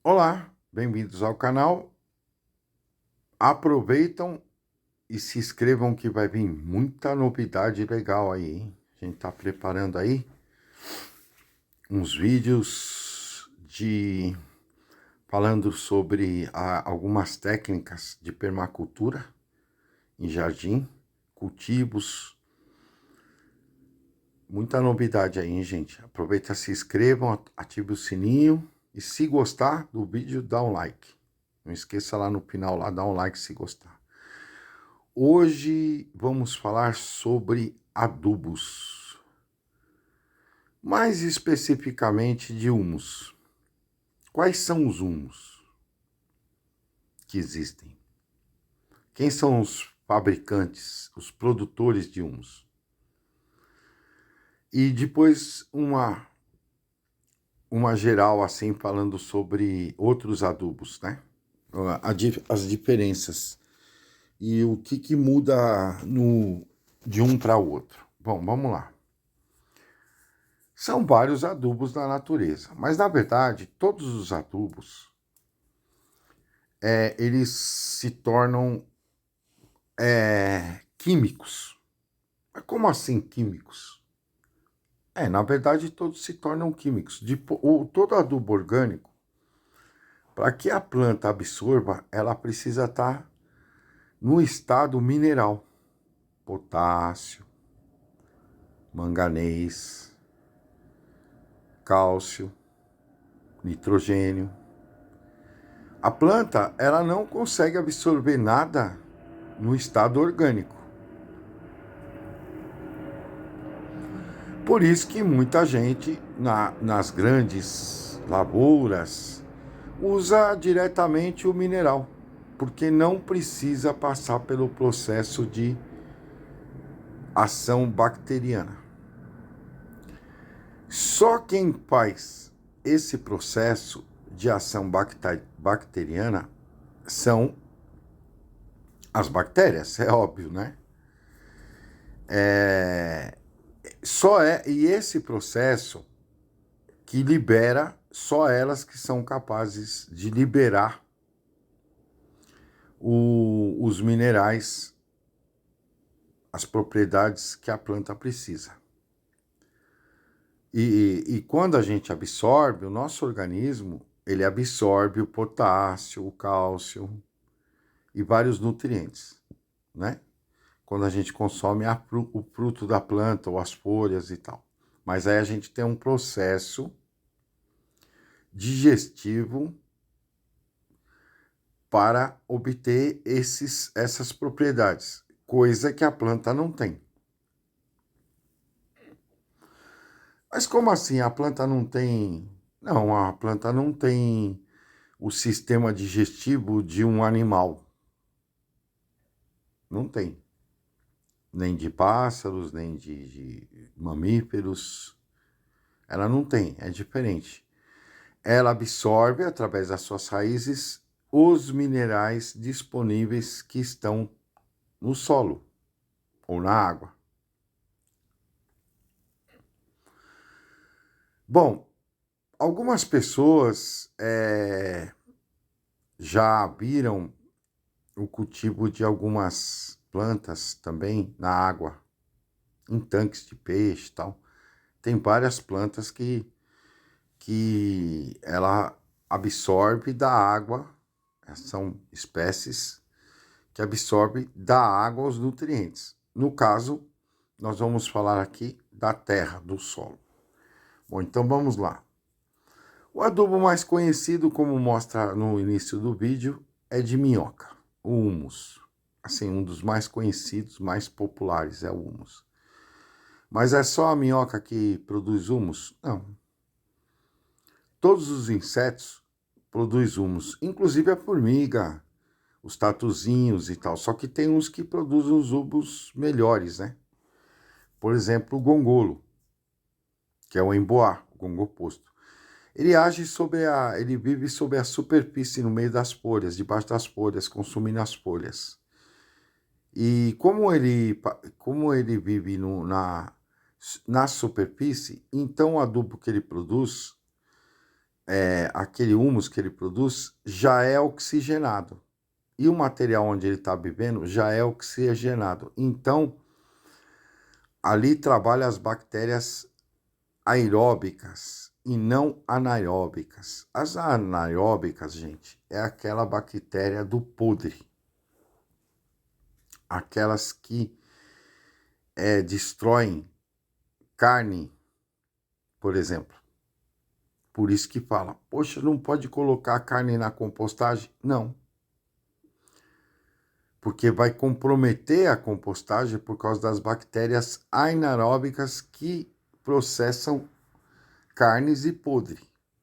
Olá, bem-vindos ao canal. Aproveitam e se inscrevam que vai vir muita novidade legal aí, hein? A gente tá preparando aí uns vídeos falando sobre algumas técnicas de permacultura em jardim, cultivos. Muita novidade aí, hein, gente? Aproveita, se inscrevam, ative o sininho e se gostar do vídeo, dá um like. Não esqueça lá no final, lá, dá um like se gostar. Hoje vamos falar sobre adubos, mais especificamente de humus. Quais são os humus que existem? Quem são os fabricantes, os produtores de humus? E depois uma geral assim falando sobre outros adubos, né? As diferenças e o que muda de um para o outro. Bom, vamos lá. São vários adubos na natureza, mas na verdade todos os adubos eles se tornam químicos. Mas como assim químicos? Na verdade todos se tornam químicos. Todo adubo orgânico, para que a planta absorva, ela precisa estar no estado mineral. Potássio, manganês, cálcio, nitrogênio. A planta, ela não consegue absorver nada no estado orgânico. Por isso que muita gente nas grandes lavouras usa diretamente o mineral, porque não precisa passar pelo processo de ação bacteriana. Só quem faz esse processo de ação bacteriana são as bactérias, é óbvio, né? E esse processo que libera, só elas que são capazes de liberar os minerais, as propriedades que a planta precisa. E quando a gente absorve, o nosso organismo, ele absorve o potássio, o cálcio e vários nutrientes, né? Quando a gente consome o fruto da planta ou as folhas e tal. Mas aí a gente tem um processo digestivo para obter essas propriedades, coisa que a planta não tem. Mas como assim? A planta não tem. Não, a planta não tem o sistema digestivo de um animal. Não tem. Nem de pássaros, nem de mamíferos. Ela não tem, é diferente. Ela absorve, através das suas raízes, os minerais disponíveis que estão no solo ou na água. Bom, algumas pessoas já viram o cultivo de algumas plantas também na água, em tanques de peixe e tal. Tem várias plantas que ela absorve da água, são espécies que absorvem da água os nutrientes. No caso, nós vamos falar aqui da terra, do solo. Bom, então vamos lá. O adubo mais conhecido, como mostra no início do vídeo, é de minhoca, o humus. Assim, um dos mais conhecidos, mais populares é o humus. Mas é só a minhoca que produz humus? Não. Todos os insetos produzem humus, inclusive a formiga, os tatuzinhos e tal. Só que tem uns que produzem os humus melhores, né? Por exemplo, o gongolo, que é o emboá, o gongoposto. Ele vive sobre a superfície, no meio das folhas, debaixo das folhas, consumindo as folhas. E como ele vive na superfície, então o adubo que ele produz aquele humus que ele produz já é oxigenado. E o material onde ele está vivendo já é oxigenado. Então, ali trabalha as bactérias aeróbicas e não anaeróbicas. As anaeróbicas, gente, é aquela bactéria do podre. Aquelas que destroem carne, por exemplo. Por isso que fala, poxa, não pode colocar carne na compostagem? Não. Porque vai comprometer a compostagem por causa das bactérias anaeróbicas que processam carnes e podre.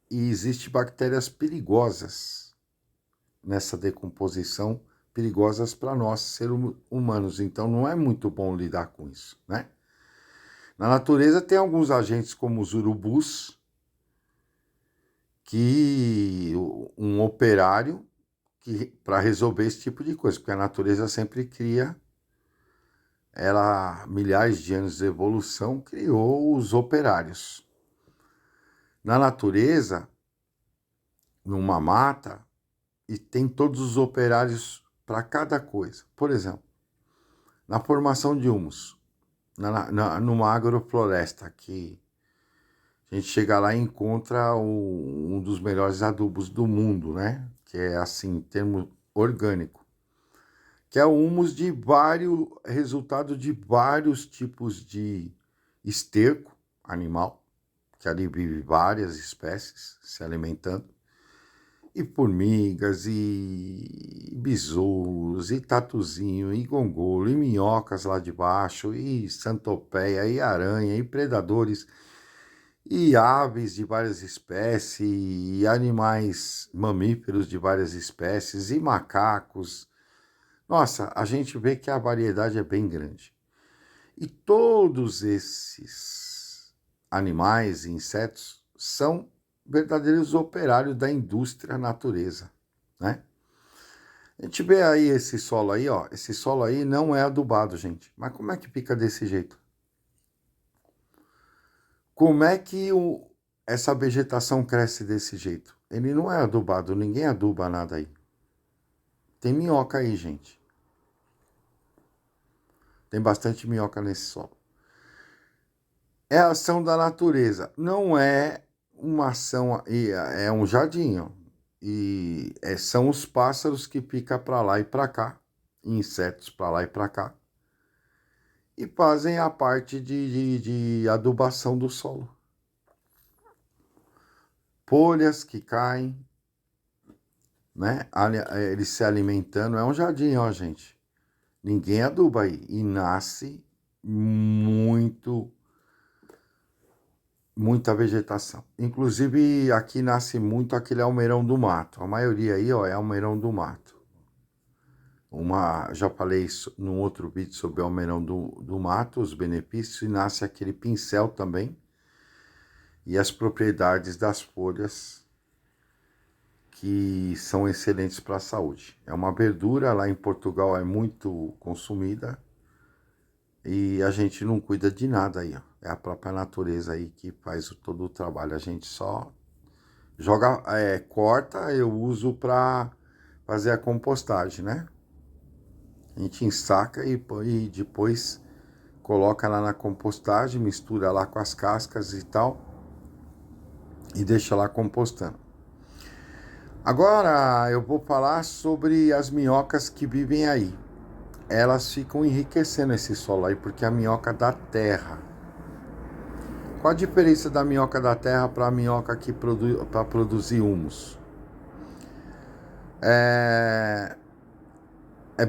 E existem bactérias perigosas nessa decomposição, perigosas para nós, seres humanos. Então não é muito bom lidar com isso, né? Na natureza tem alguns agentes como os urubus, que um operário para resolver esse tipo de coisa, porque a natureza sempre cria, ela, milhares de anos de evolução, criou os operários. Na natureza, numa mata, e tem todos os operários para cada coisa. Por exemplo, na formação de humus, numa agrofloresta, que a gente chega lá e encontra um dos melhores adubos do mundo, né? Que é assim, em termo orgânico. Que é o humus de vários, resultado de vários tipos de esterco animal, que ali vive várias espécies se alimentando, e formigas, e besouros, e tatuzinho, e gongolo, e minhocas lá de baixo, e centopeia, e aranha, e predadores, e aves de várias espécies, e animais mamíferos de várias espécies, e macacos. Nossa, a gente vê que a variedade é bem grande. E todos esses animais e insetos são verdadeiros operários da indústria natureza, né? A gente vê aí esse solo aí, ó. Esse solo aí não é adubado, gente. Mas como é que fica desse jeito? Como é que essa vegetação cresce desse jeito? Ele não é adubado, ninguém aduba nada aí. Tem minhoca aí, gente. Tem bastante minhoca nesse solo. É a ação da natureza, não é uma ação, é um jardim, ó. E são os pássaros que ficam para lá e para cá, insetos para lá e para cá, e fazem a parte de adubação do solo. Folhas que caem, né? Eles se alimentando, é um jardim, ó, gente. Ninguém aduba aí, e nasce muita vegetação. Inclusive, aqui nasce muito aquele almeirão do mato. A maioria aí, ó, é almeirão do mato. Já falei isso num outro vídeo sobre o almeirão do mato, os benefícios, e nasce aquele pincel também. E as propriedades das folhas, que são excelentes para a saúde. É uma verdura, lá em Portugal é muito consumida, e a gente não cuida de nada aí, ó. É a própria natureza aí que faz todo o trabalho. A gente só joga, corta, eu uso para fazer a compostagem, né? A gente ensaca e depois coloca lá na compostagem, mistura lá com as cascas e tal, e deixa lá compostando. Agora eu vou falar sobre as minhocas que vivem aí. Elas ficam enriquecendo esse solo aí, porque a minhoca da terra. Qual a diferença da minhoca da terra para a minhoca que para produzir humus? É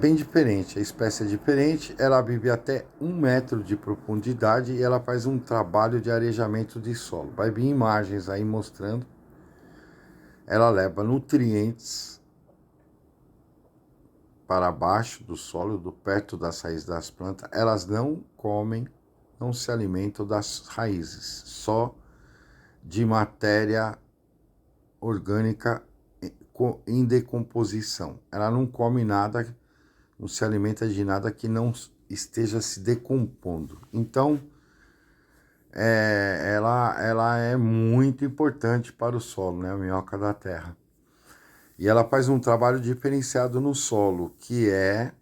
bem diferente, a espécie é diferente, ela vive até 1 metro de profundidade e ela faz um trabalho de arejamento de solo. Vai vir imagens aí mostrando. Ela leva nutrientes para baixo do solo, perto das raízes das plantas. Elas não comem, não se alimentam das raízes, só de matéria orgânica em decomposição. Ela não come nada, não se alimenta de nada que não esteja se decompondo. Então, ela é muito importante para o solo, né? A minhoca da terra. E ela faz um trabalho diferenciado no solo, que é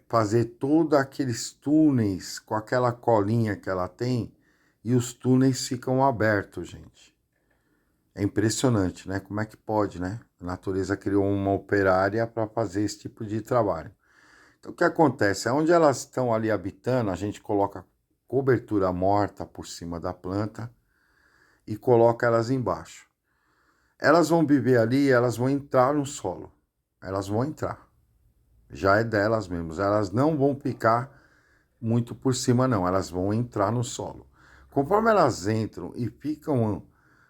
fazer todos aqueles túneis com aquela colinha que ela tem, e os túneis ficam abertos, gente. É impressionante, né? Como é que pode, né? A natureza criou uma operária para fazer esse tipo de trabalho. Então, o que acontece? Onde elas estão ali habitando, a gente coloca cobertura morta por cima da planta e coloca elas embaixo. Elas vão viver ali, elas vão entrar no solo. Elas vão entrar. Já é delas mesmas. Elas não vão ficar muito por cima, não. Elas vão entrar no solo. Conforme elas entram e ficam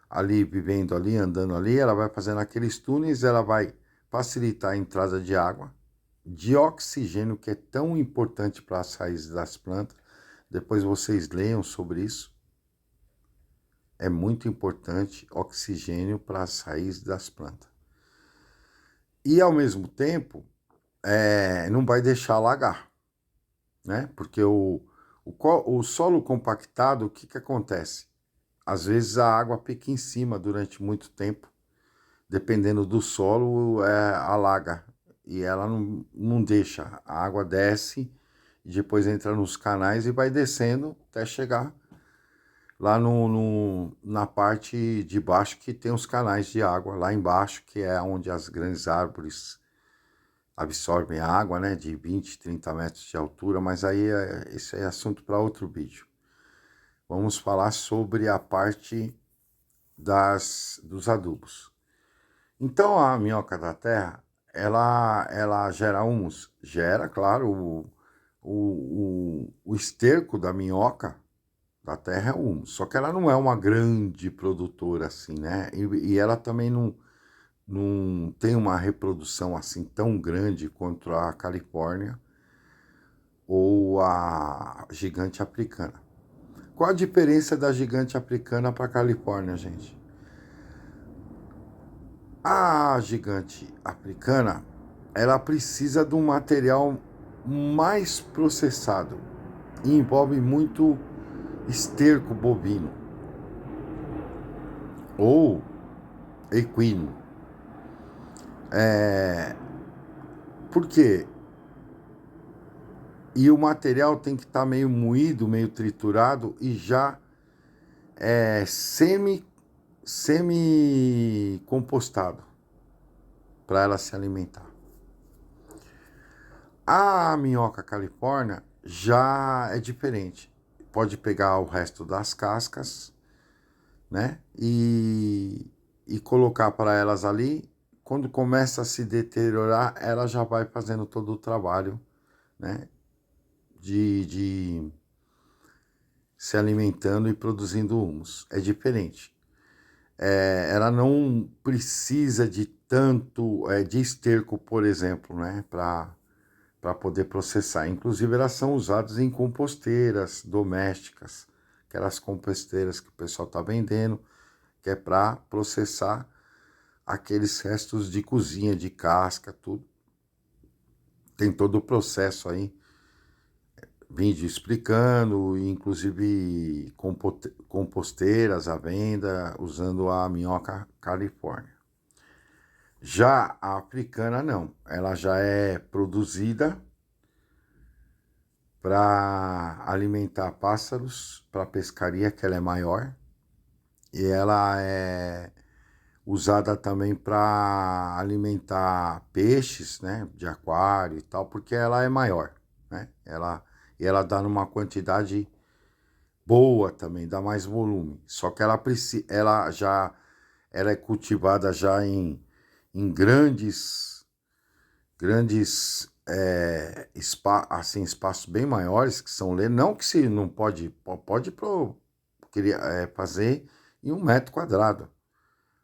ali, vivendo ali, andando ali, ela vai fazendo aqueles túneis, ela vai facilitar a entrada de água, de oxigênio, que é tão importante para as raízes das plantas. Depois vocês leiam sobre isso. É muito importante oxigênio para as raízes das plantas. E, ao mesmo tempo, não vai deixar alagar, né? Porque o solo compactado, o que, que acontece? Às vezes a água fica em cima durante muito tempo, dependendo do solo, alaga. E ela não deixa. A água desce e depois entra nos canais e vai descendo até chegar lá na parte de baixo, que tem os canais de água, lá embaixo, que é onde as grandes árvores absorvem a água, né, de 20, 30 metros de altura, mas aí esse é assunto para outro vídeo. Vamos falar sobre a parte dos adubos. Então, a minhoca da terra, ela gera humus. Gera, claro, o esterco da minhoca da terra é humus. Só que ela não é uma grande produtora assim, né? E ela também não tem uma reprodução assim tão grande quanto a Califórnia ou a gigante africana. Qual a diferença da gigante africana para a Califórnia, gente? A gigante africana, ela precisa de um material mais processado e envolve muito esterco bovino ou equino. Por quê? E o material tem que estar meio moído, meio triturado e já semi-compostado para ela se alimentar. A minhoca Califórnia já é diferente. Pode pegar o resto das cascas, né? E colocar para elas ali. Quando começa a se deteriorar, ela já vai fazendo todo o trabalho, né? De se alimentando e produzindo humus. É diferente. Ela não precisa de tanto de esterco, por exemplo, né? Para poder processar. Inclusive, elas são usadas em composteiras domésticas, aquelas composteiras que o pessoal está vendendo, que é para processar aqueles restos de cozinha, de casca, tudo. Tem todo o processo aí, vídeo explicando, inclusive composteiras à venda, usando a minhoca Califórnia. Já a africana não, ela já é produzida para alimentar pássaros, para pescaria, que ela é maior, e ela é usada também para alimentar peixes, né, de aquário e tal, porque ela é maior, né? Ela dá numa quantidade boa também, dá mais volume. Só que ela é cultivada já em grandes assim, espaços bem maiores, que são não que se não pode fazer em 1 metro quadrado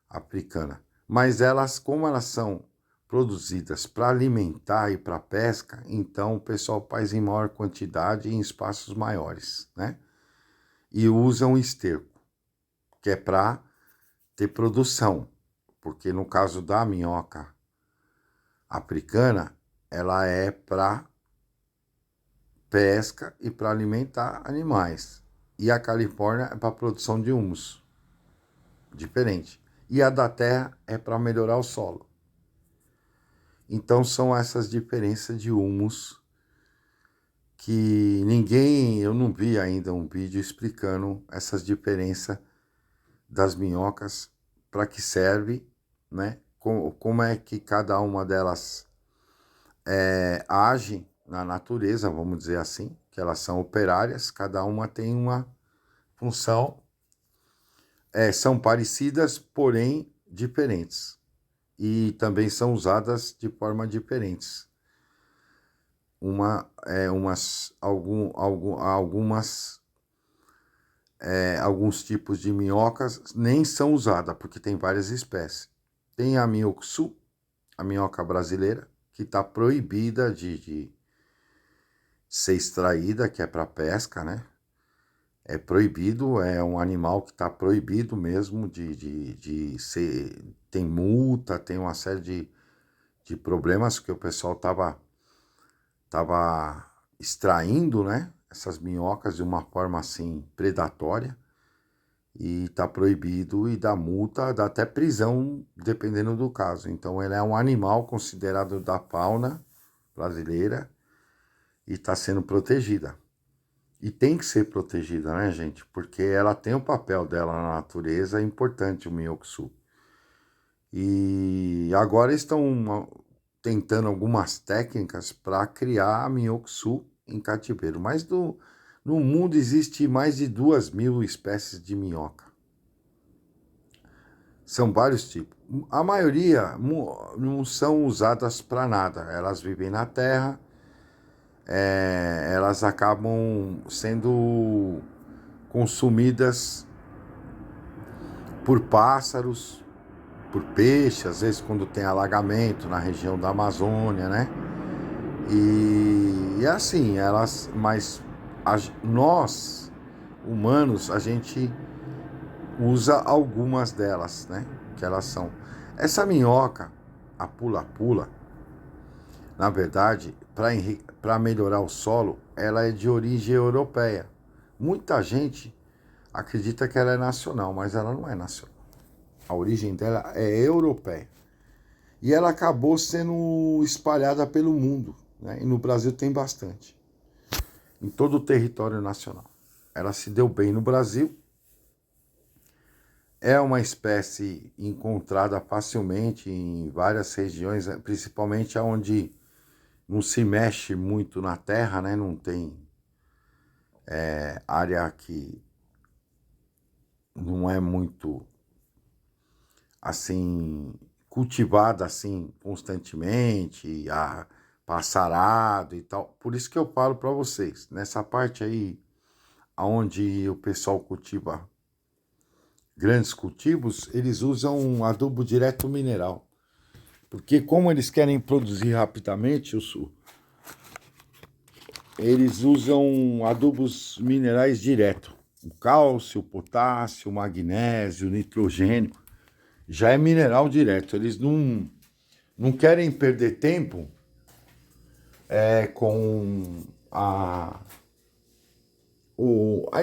africana, mas elas, como elas são produzidas para alimentar e para pesca, então o pessoal faz em maior quantidade em espaços maiores, né? E usam esterco, que é para ter produção, porque no caso da minhoca africana, ela é para pesca e para alimentar animais. E a Califórnia é para produção de humus, diferente. E a da terra é para melhorar o solo. Então são essas diferenças de humus que eu não vi ainda um vídeo explicando essas diferenças das minhocas, para que serve, né? Como é que cada uma delas age na natureza, vamos dizer assim, que elas são operárias, cada uma tem uma função, são parecidas, porém diferentes. E também são usadas de forma diferentes. Alguns tipos de minhocas nem são usadas, porque tem várias espécies. Tem a minhoca-sul, a minhoca brasileira, que está proibida de ser extraída, que é para pesca, né? É proibido, é um animal que está proibido mesmo de ser. Tem multa, tem uma série de problemas que o pessoal tava extraindo, né? Essas minhocas de uma forma assim predatória. E está proibido e dá multa, dá até prisão, dependendo do caso. Então, ele é um animal considerado da fauna brasileira e está sendo protegida. E tem que ser protegida, né, gente? Porque ela tem o papel dela na natureza, é importante o minhoco-sul. E agora estão tentando algumas técnicas para criar minhoco-sul em cativeiro. Mas no mundo existe mais de 2.000 espécies de minhoca. São vários tipos. A maioria não são usadas para nada. Elas vivem na terra, elas acabam sendo consumidas por pássaros, por peixes, às vezes quando tem alagamento na região da Amazônia, né? E assim, nós, humanos, a gente usa algumas delas, né? Que elas são. Essa minhoca, a pula-pula, na verdade, para melhorar o solo, ela é de origem europeia. Muita gente acredita que ela é nacional, mas ela não é nacional. A origem dela é europeia. E ela acabou sendo espalhada pelo mundo, né? E no Brasil tem bastante. Em todo o território nacional. Ela se deu bem no Brasil. É uma espécie encontrada facilmente em várias regiões, principalmente onde não se mexe muito na terra, né? Não tem área que não é muito assim cultivada assim constantemente, passarado e tal. Por isso que eu falo para vocês, nessa parte aí onde o pessoal cultiva grandes cultivos, eles usam um adubo direto mineral. Porque como eles querem produzir rapidamente, eles usam adubos minerais direto. O cálcio, o potássio, o magnésio, o nitrogênio. Já é mineral direto. Eles não querem perder tempo com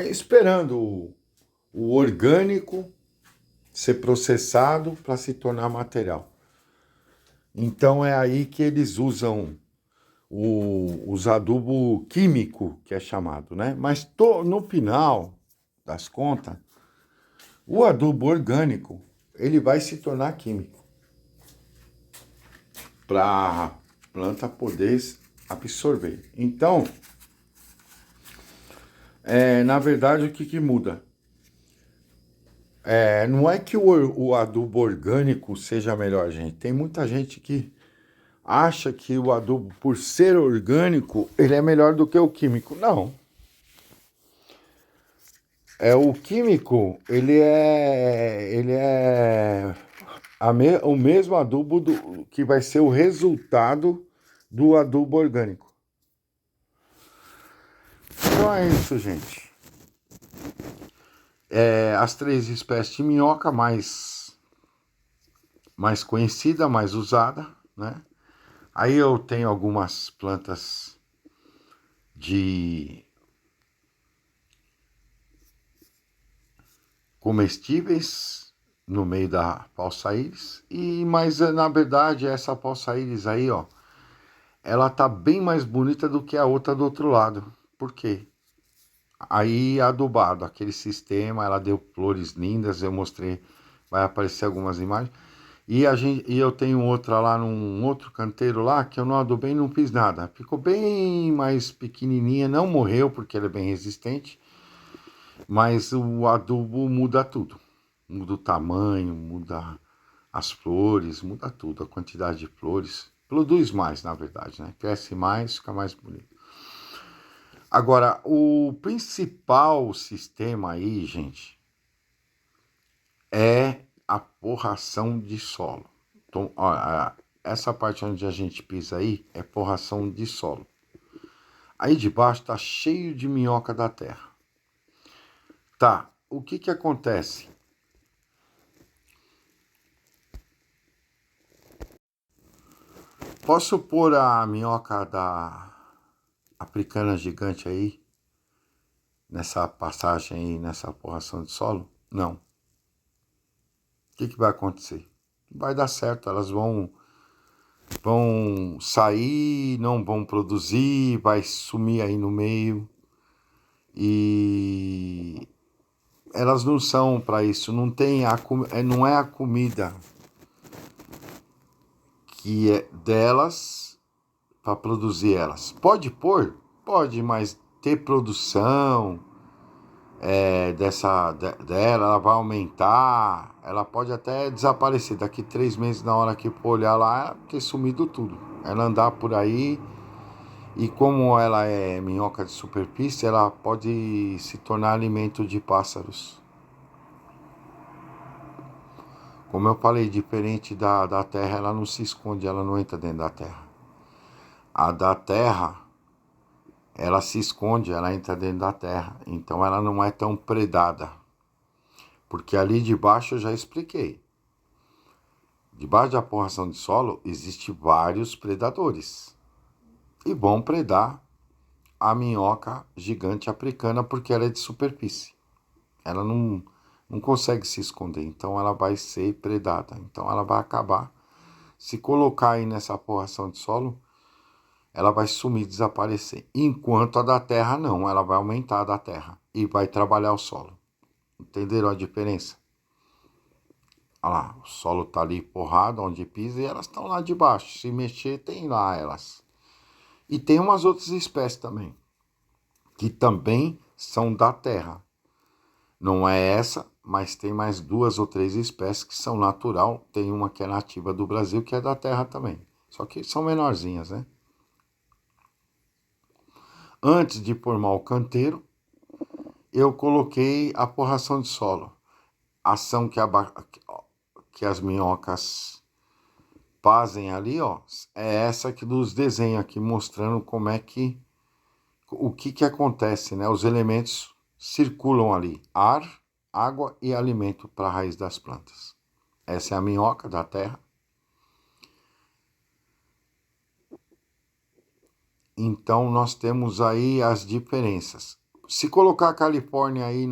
esperando o orgânico ser processado para se tornar material. Então é aí que eles usam os adubo químico, que é chamado, né? Mas no final das contas, o adubo orgânico, ele vai se tornar químico para a planta poder absorver. Então, na verdade, o que muda? Não é que o adubo orgânico seja melhor, gente. Tem muita gente que acha que o adubo, por ser orgânico, ele é melhor do que o químico. Não. O químico, ele é o mesmo adubo que vai ser o resultado do adubo orgânico. Então é isso, gente. As 3 espécies de minhoca mais conhecida, mais usada, né? Aí eu tenho algumas plantas de comestíveis no meio da Pausaíris, mas na verdade essa Pausaíris aí, ó, ela tá bem mais bonita do que a outra do outro lado. Por quê? Aí adubado, aquele sistema, ela deu flores lindas, eu mostrei, vai aparecer algumas imagens. E eu tenho outra lá num outro canteiro lá que eu não adubei e não fiz nada. Ficou bem mais pequenininha, não morreu porque ela é bem resistente, mas o adubo muda tudo. Muda o tamanho, muda as flores, muda tudo, a quantidade de flores. Produz mais, na verdade, né? Cresce mais, fica mais bonito. Agora, o principal sistema aí, gente, é a porração de solo. Então, ó, essa parte onde a gente pisa aí é porração de solo. Aí debaixo tá cheio de minhoca da terra. Tá, o que que acontece? Posso pôr a minhoca da africana gigante aí, nessa passagem aí, nessa porração de solo? Não. O que que vai acontecer? Vai dar certo, elas vão sair, não vão produzir, vai sumir aí no meio. E elas não são para isso, não tem não é a comida que é delas para produzir elas. Pode pôr? Pode, mas ter produção dela, ela vai aumentar, ela pode até desaparecer daqui 3 meses na hora que for olhar lá, ter sumido tudo. Ela andar por aí e como ela é minhoca de superfície, ela pode se tornar alimento de pássaros. Como eu falei, diferente da terra, ela não se esconde, ela não entra dentro da terra. A da terra, ela se esconde, ela entra dentro da terra. Então ela não é tão predada. Porque ali debaixo eu já expliquei. Debaixo da porração de solo, existem vários predadores. E vão predar a minhoca gigante africana porque ela é de superfície. Ela não consegue se esconder, então ela vai ser predada. Então ela vai acabar. Se colocar aí nessa porração de solo, ela vai sumir, desaparecer. Enquanto a da terra não, ela vai aumentar a da terra e vai trabalhar o solo. Entenderam a diferença? Olha lá, o solo tá ali porrado onde pisa e elas estão lá debaixo. Se mexer, tem lá elas. E tem umas outras espécies também, que também são da terra. Não é essa, mas tem mais 2 ou 3 espécies que são natural. Tem uma que é nativa do Brasil, que é da terra também. Só que são menorzinhas, né? Antes de formar o canteiro, eu coloquei a porração de solo. A ação que as minhocas fazem ali, ó, é essa que dos desenhos aqui mostrando como é que o que acontece, né? Os elementos circulam ali: ar, água e alimento para a raiz das plantas. Essa é a minhoca da terra. Então nós temos aí as diferenças. Se colocar a Califórnia aí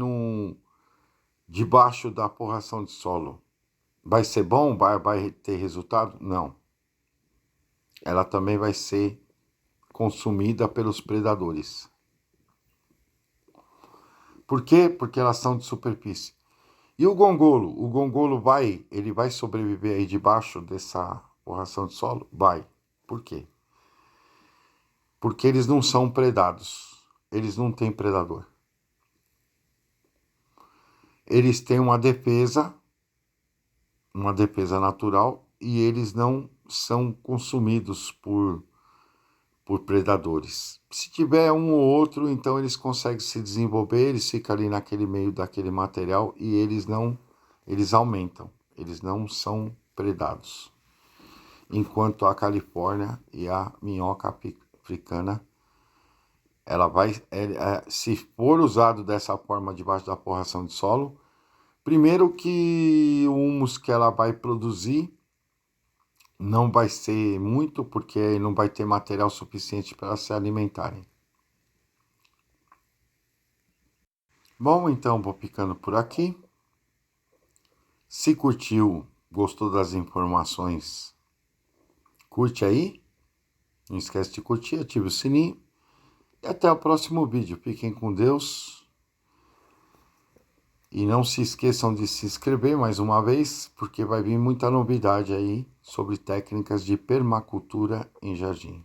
debaixo da porração de solo, vai ser bom? Vai ter resultado? Não. Ela também vai ser consumida pelos predadores. Por quê? Porque elas são de superfície. E o gongolo? O gongolo ele vai sobreviver aí debaixo dessa porração de solo? Vai. Por quê? Porque eles não são predados. Eles não têm predador. Eles têm uma defesa natural e eles não são consumidos por predadores. Se tiver um ou outro, então eles conseguem se desenvolver, eles ficam ali naquele meio daquele material e eles aumentam, eles não são predados. Enquanto a Califórnia e a minhoca africana, ela vai, se for usado dessa forma debaixo da porração de solo, primeiro que o humus que ela vai produzir não vai ser muito, porque não vai ter material suficiente para se alimentarem. Bom, então vou ficando por aqui. Se curtiu, gostou das informações, curte aí. Não esquece de curtir, ative o sininho. E até o próximo vídeo. Fiquem com Deus. E não se esqueçam de se inscrever mais uma vez, porque vai vir muita novidade aí sobre técnicas de permacultura em jardim.